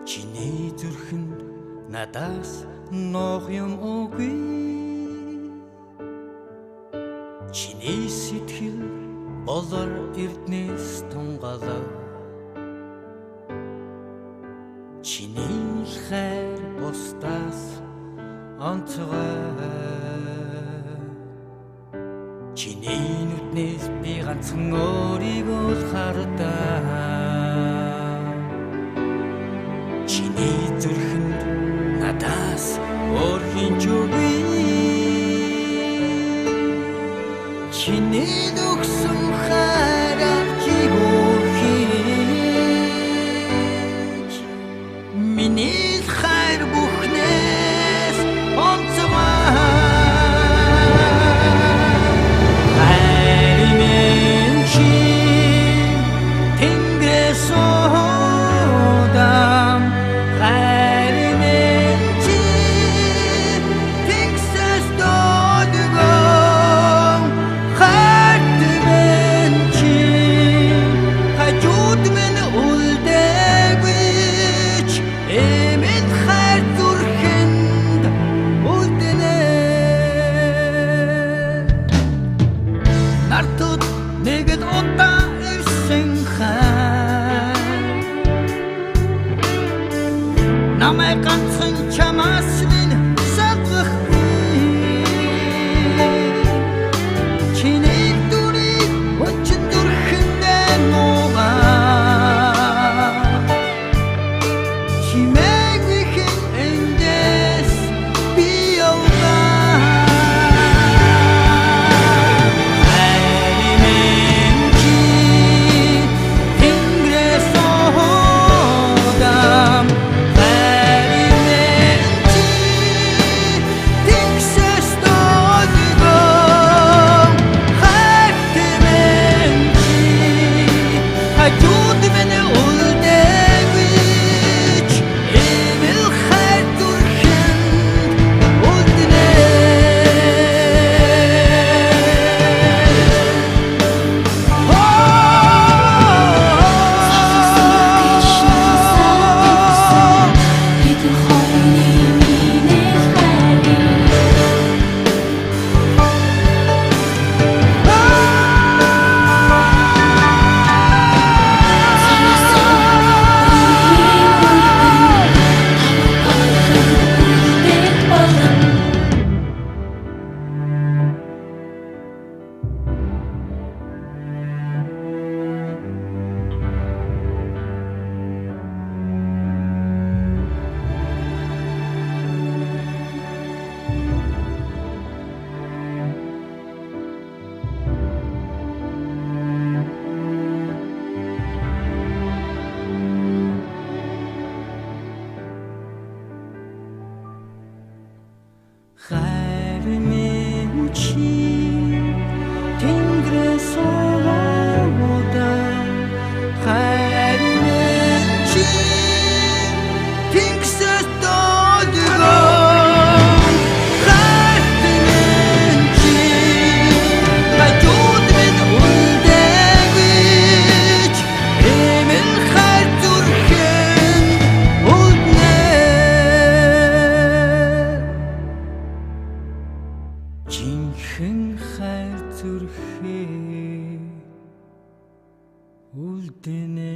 Чиний зүрхэнд надаас нох юм үгүй. Чиний сэтгэл болор эрднэс тунгалаа. Чиний хайр бусдаас онцгой. Чиний нүднээс би ганцхан өөрийгөө л хардаа. Чиний зүрхэнд надаас өөр хинч үгүй. Чиний өгсөн хайраар хивүүхийж миний хайр бүхнээс онцгой. Хайр минь чи тэнгэрээс удаан. Хайр минь чи тэнгэрээс додгон. Хайр минь чи хажууд минь үлдээгүйч эмээн хайр зүрхэнд үлдэнэ. Нартууд нэгэд удаа ивсэн хайр намайг ганцхан чамаас минь салгахгүй. Чиний дүрийг өчн зүрхэндээ нуугаа. Чимээгүй эндээс би яваа. Хайр минь чи тэнгэрээс удаан. Хайр минь чи тэнгэрээс додгон. Хайр минь чи хажууд минь үлдээгүйч эмээн хайр зүрхэнд үлдэнэ. Хайр минь чи тэнгэрээс удаан. Хайр минь чи тэнгэрээс додгон. Хайр минь чи хажууд минь үлдээгүйч эмээн хайр зүрхэнд үлдэнэ. Жинхэнэ хайр зүрхээ үлдэнэ.